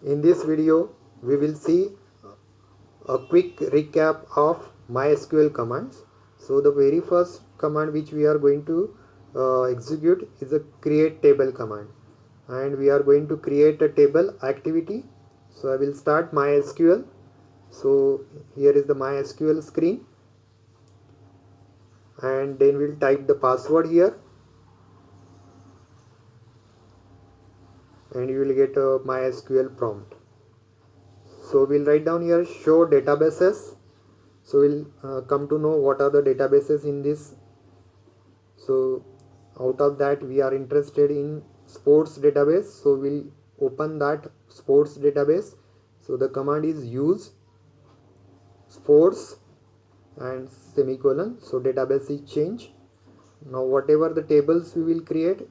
In this video, we will see a quick recap of MySQL commands. So the very first command which we are going to execute is a create table command, and we are going to create a table activity. So I will start MySQL. So here is the MySQL screen, and then we'll type the password here, and you will get a MySQL prompt. So we'll write down here show databases. So we'll come to know what are the databases in this. So out of that we are interested in sports database, so we'll open that sports database. So the command is use sports and semicolon. So database is change. Now whatever the tables we will create,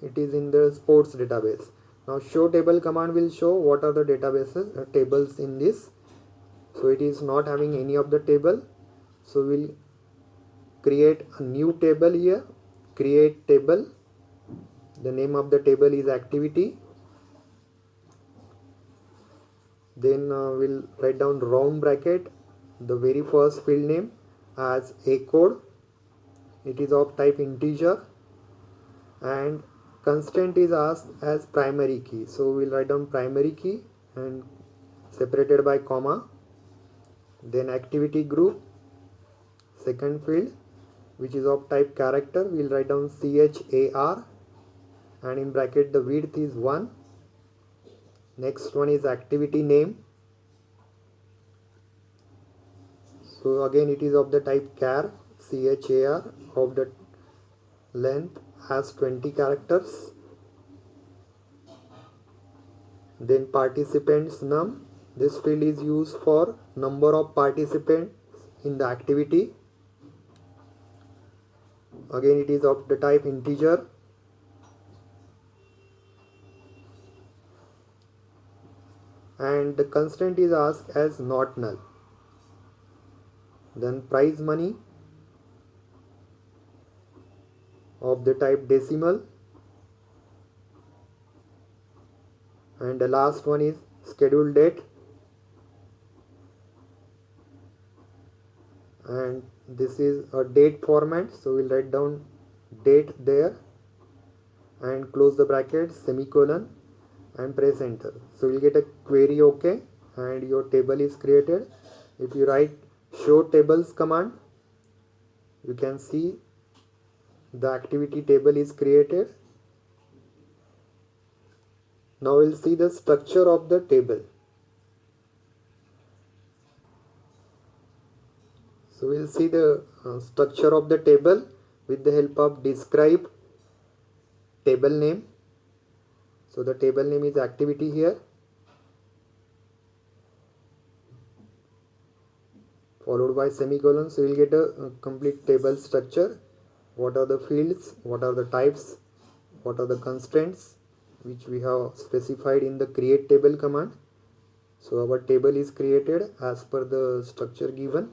it is in the sports database. Now show table command will show what are the databases tables in this. So it is not having any of the table, so we'll create a new table here. Create table, the name of the table is activity. Then we'll write down round bracket, the very first field name as a code. It is of type integer, and constant is asked as primary key. So we'll write down primary key and separated by comma. Then activity group, second field which is of type character, we'll write down char, and in bracket the width is 1. Next one is activity name. So again it is of the type char, of the length as 20 characters. Then participants num, this field is used for number of participants in the activity. Again it is of the type integer. And the constant is asked as not null. Then prize money of the type decimal, and the last one is scheduled date, and this is a date format, so we'll write down date there and close the bracket, semicolon, and press enter. So we'll get a query OK, and your table is created. If you write show tables command, you can see the activity table is created. Now we'll see the structure of the table. So we'll see the structure of the table with the help of describe table name. So the table name is activity here, followed by semicolon. So we'll get a complete table structure. What are the fields, what are the types, what are the constraints which we have specified in the create table command. So our table is created as per the structure given.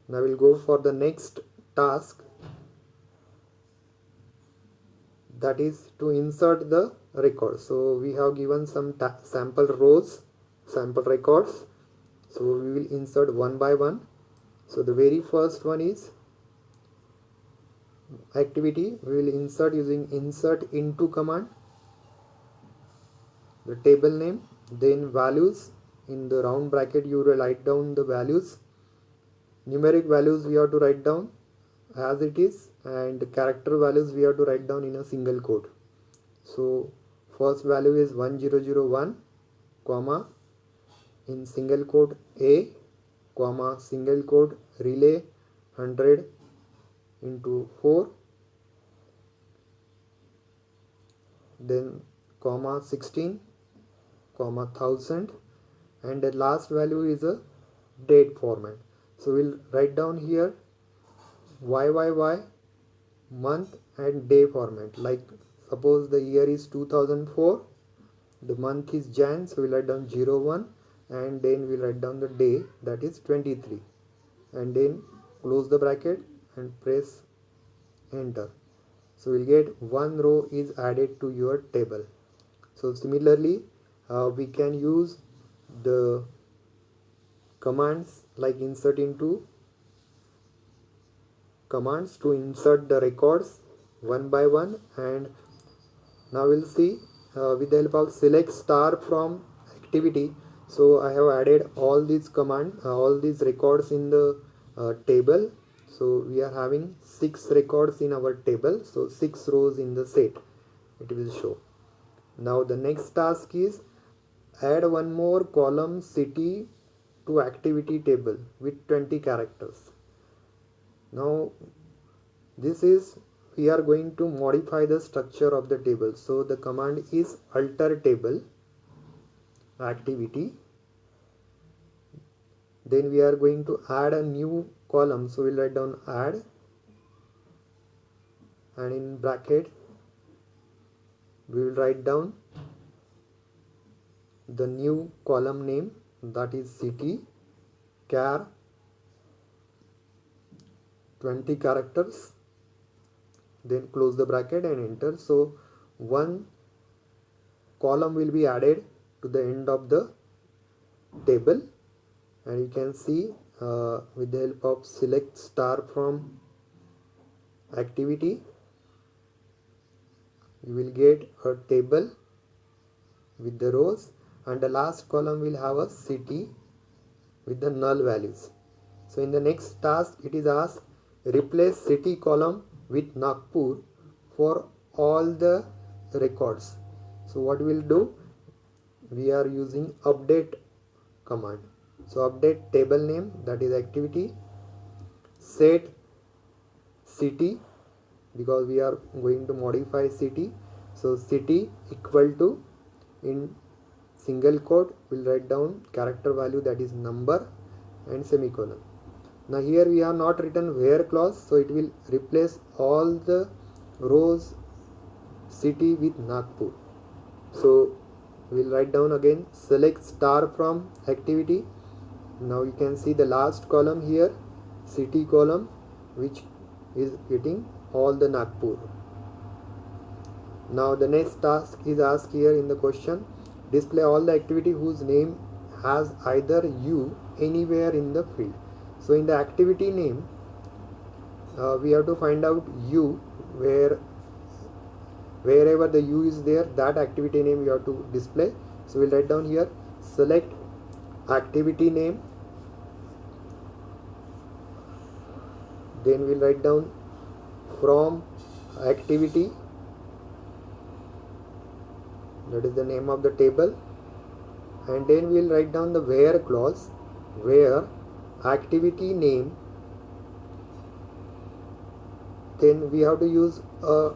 Now we'll go for the next task, that is to insert the record. So we have given some sample rows, sample records. So we will insert one by one. So the very first one is activity. We will insert using insert into command. The table name, then values. In the round bracket you will write down the values. Numeric values we have to write down as it is, and character values we have to write down in a single quote. So first value is 1001, comma, in single quote a, comma, single quote relay 100 into 4, then comma 16, comma 1000, and the last value is a date format. So we'll write down here YYY, month and day format. Like suppose the year is 2004, the month is Jan, so we'll write down 01, and then we'll write down the day, that is 23, and then close the bracket and press enter. So we'll get one row is added to your table. So similarly we can use the commands like insert into commands to insert the records one by one. And now we'll see with the help of select star from activity. So I have added all these all these records in the table. So we are having 6 records in our table, so 6 rows in the set it will show. Now the next task is add one more column city to activity table with 20 characters. Now this is we are going to modify the structure of the table. So the command is alter table activity. Then we are going to add a new column. So we'll write down add, and in bracket we will write down the new column name, that is city char 20 characters. Then close the bracket and enter. So one column will be added to the end of the table, and you can see with the help of select star from activity you will get a table with the rows, and the last column will have a city with the null values. So in the next task it is asked replace city column with Nagpur for all the records. So what we will do, we are using update command. So update table name, that is activity, set city, because we are going to modify city. So city equal to, in single quote we'll write down character value, that is number, and semicolon. Now here we have not written where clause, so it will replace all the rows city with Nagpur. So we'll write down again select star from activity. Now you can see the last column here, city column, which is getting all the Nagpur. Now the next task is asked here in the question, display all the activity whose name has either U anywhere in the field. So in the activity name we have to find out U, wherever the U is there, that activity name you have to display. So we'll write down here select activity name, then we'll write down from activity, that is the name of the table, and then we'll write down the where clause, where activity name, then we have to use a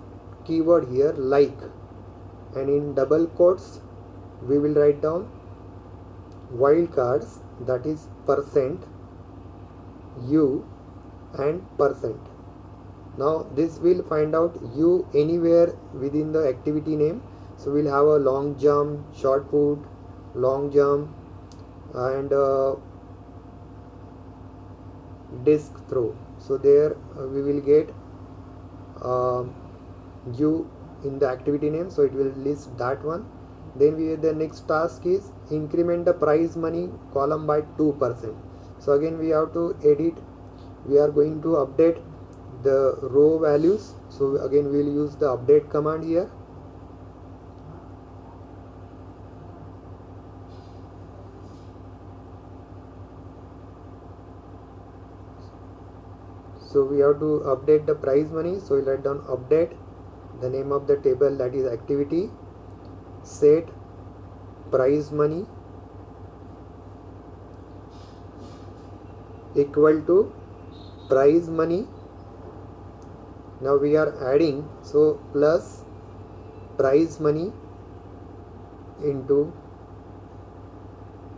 keyword here like, and in double quotes we will write down wildcards, that is percent U and percent. Now this will find out U anywhere within the activity name. So we'll have a long jump, short put, long jump, and disc throw. So there we will get U in the activity name, so it will list that one. Then the next task is increment the prize money column by 2%. So again we have to edit, we are going to update the row values. So again we will use the update command here. So we have to update the prize money. So we'll write down update the name of the table, that is activity, set prize money equal to prize money. Now we are adding, so plus prize money into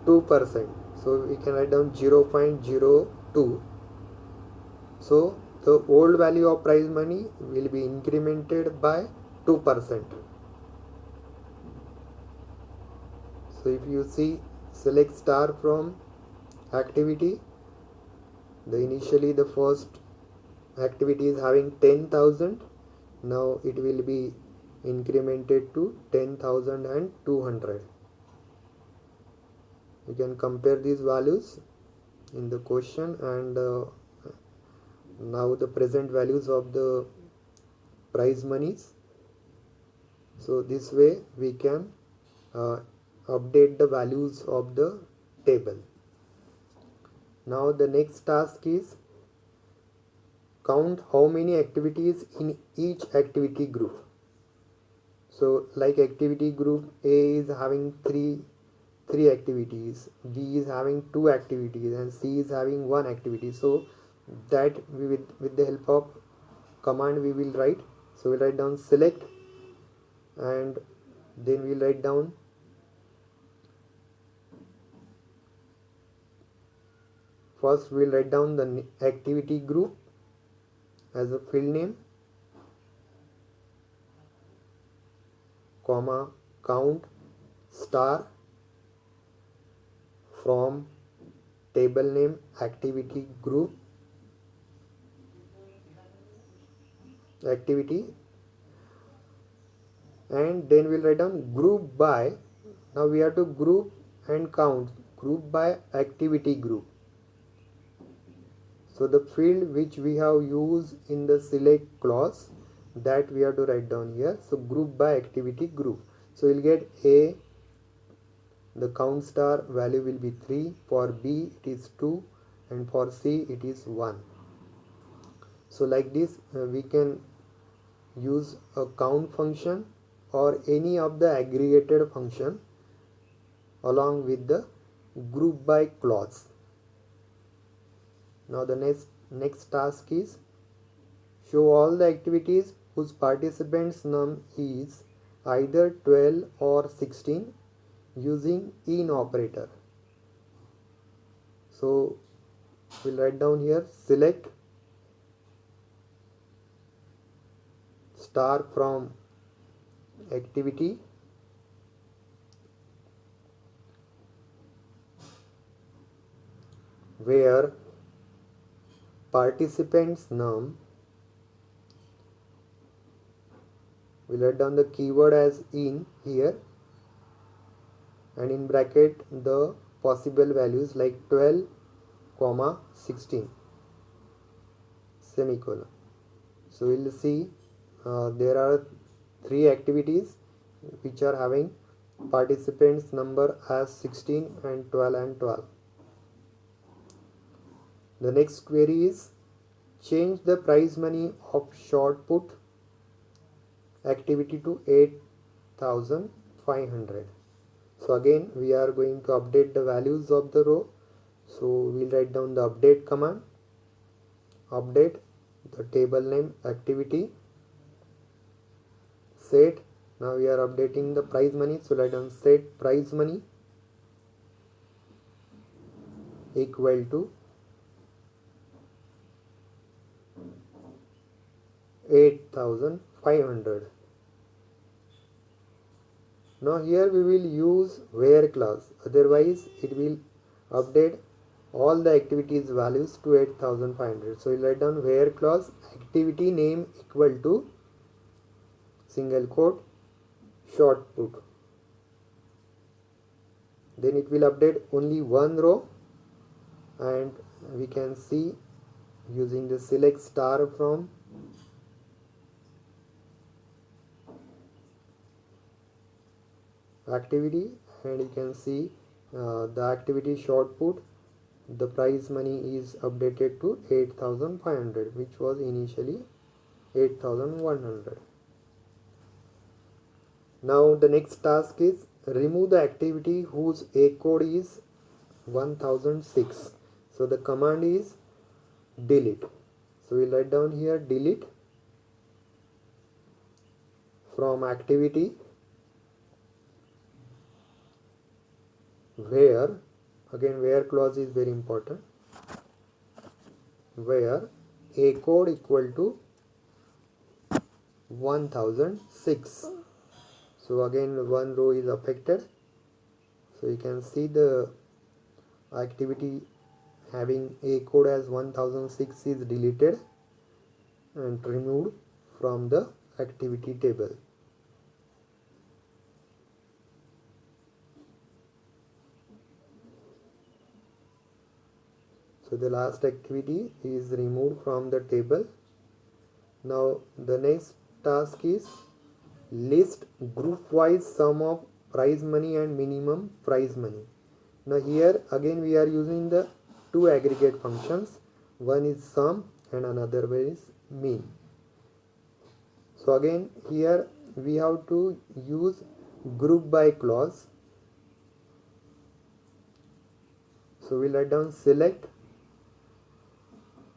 2%. So we can write down 0.02. So the old value of prize money will be incremented by 2%. So if you see select star from activity, initially the first activity is having 10,000. Now it will be incremented to 10,200. You can compare these values in the question and now the present values of the prize monies. So this way we can update the values of the table. Now the next task is count how many activities in each activity group. So like activity group A is having three activities, B is having two activities, and C is having one activity. So that we with the help of command we will write. So we'll write down select, and then we'll write down first we'll write down the activity group as a field name, comma, count star from table name activity group activity, and then we'll write down group by. Now we have to group and count group by activity group. So the field which we have used in the select clause, that we have to write down here. So group by activity group. So we'll get A, the count star value will be 3, for B it is 2, and for C it is 1. So like this we can use a count function or any of the aggregated function along with the group by clause. Now the next task is show all the activities whose participants num is either 12 or 16 using in operator. So we'll write down here select star from activity where participants num, we'll write down the keyword as in here, and in bracket the possible values like 12, 16 semicolon. So we'll see there are three activities which are having participants number as 16 and 12 and 12. The next query is change the prize money of short put activity to 8,500. So again we are going to update the values of the row. So we'll write down the update command, update the table name activity, set. Now we are updating the prize money. So write down set prize money equal to 8,500. Now here we will use where clause, otherwise it will update all the activities values to 8,500. So we'll write down where clause activity name equal to single quote short put. Then it will update only one row, and we can see using the select star from activity, and you can see the activity short put, the prize money is updated to 8,500 which was initially 8,100. Now the next task is remove the activity whose A code is 1006. So the command is delete. So we'll write down here delete from activity where, again where clause is very important, where A code equal to 1006. So again one row is affected. So you can see the activity having A code as 1006 is deleted and removed from the activity table. So the last activity is removed from the table. Now the next task is list group wise sum of prize money and minimum prize money. Now here again we are using the two aggregate functions. One is sum and another one is mean. So again here we have to use group by clause. So we'll write down select.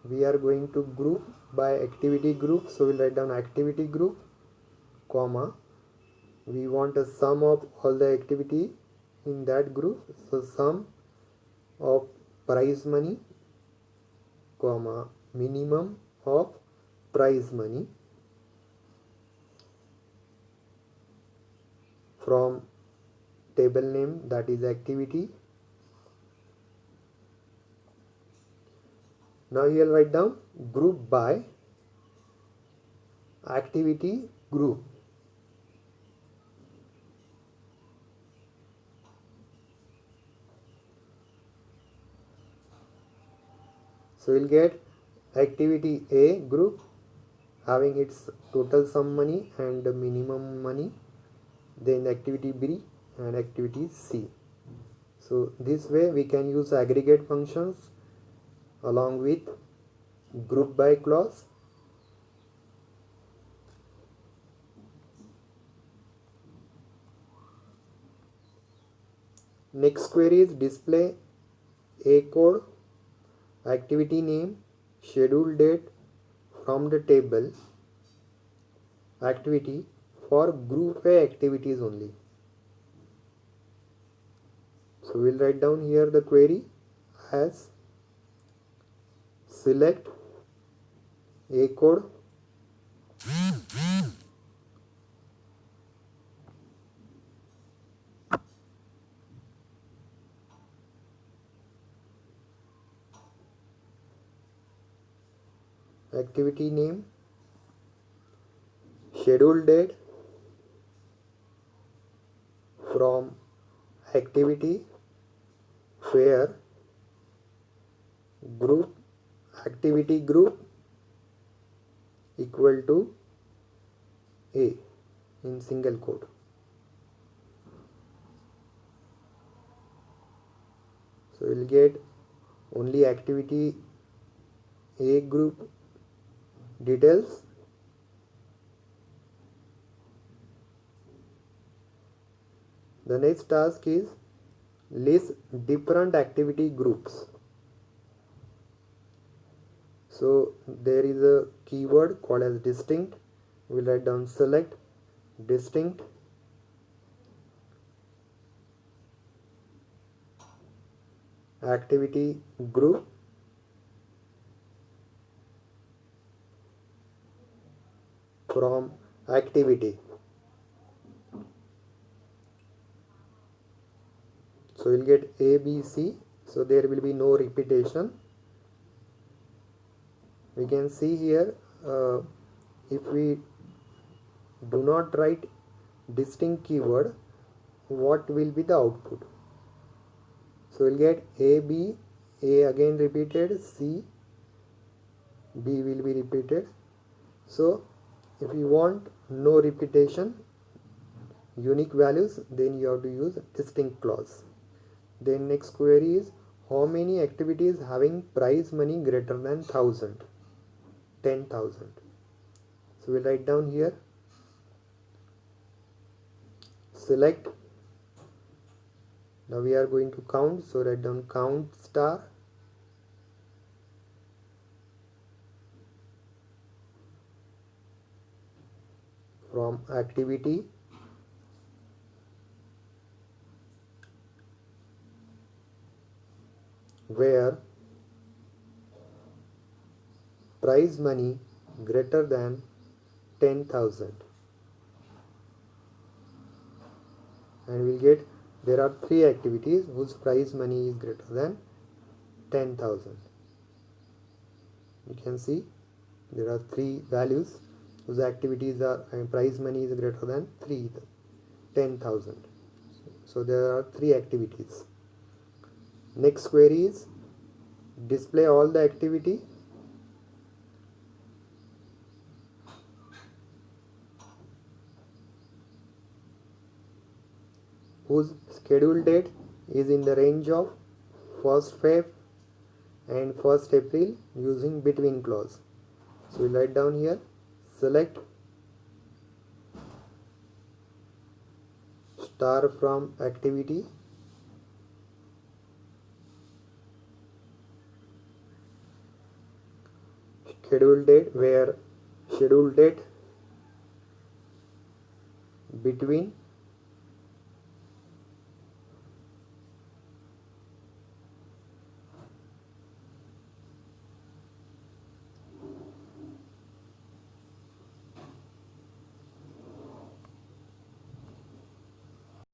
We are going to group by activity group. So we'll write down activity group, comma. We want a sum of all the activity in that group. So sum of prize money, comma, minimum of prize money from table name, that is activity. Now you will write down group by activity group. So we'll get activity A group having its total sum money and minimum money, then activity B and activity C. So this way we can use aggregate functions along with group by clause. Next query is display A code, activity name, schedule date from the table, activity for group A activities only. So we'll write down here the query as select A code, activity name, schedule date from activity where group activity group equal to A in single quote. So we'll get only activity A group details. The next task is list different activity groups. So there is a keyword called as distinct. We'll write down select distinct activity group from activity. So we'll get A, B, C. So there will be no repetition. We can see here if we do not write distinct keyword, what will be the output? So we'll get A, B, A again repeated, C, B will be repeated. So if you want no repetition, unique values, then you have to use distinct clause. Then next query is how many activities having prize money greater than 1000? 10,000. So we'll write down here select. Now we are going to count, so write down count star from activity where prize money greater than 10,000, and we'll get there are 3 activities whose prize money is greater than 10,000. You can see there are 3 values whose activities are prize money is greater than 10,000. So there are 3 activities. Next query is display all the activity. Whose schedule date is in the range of 1st Feb and 1st April using between clause. So we'll write down here, select star from activity, schedule date, where schedule date between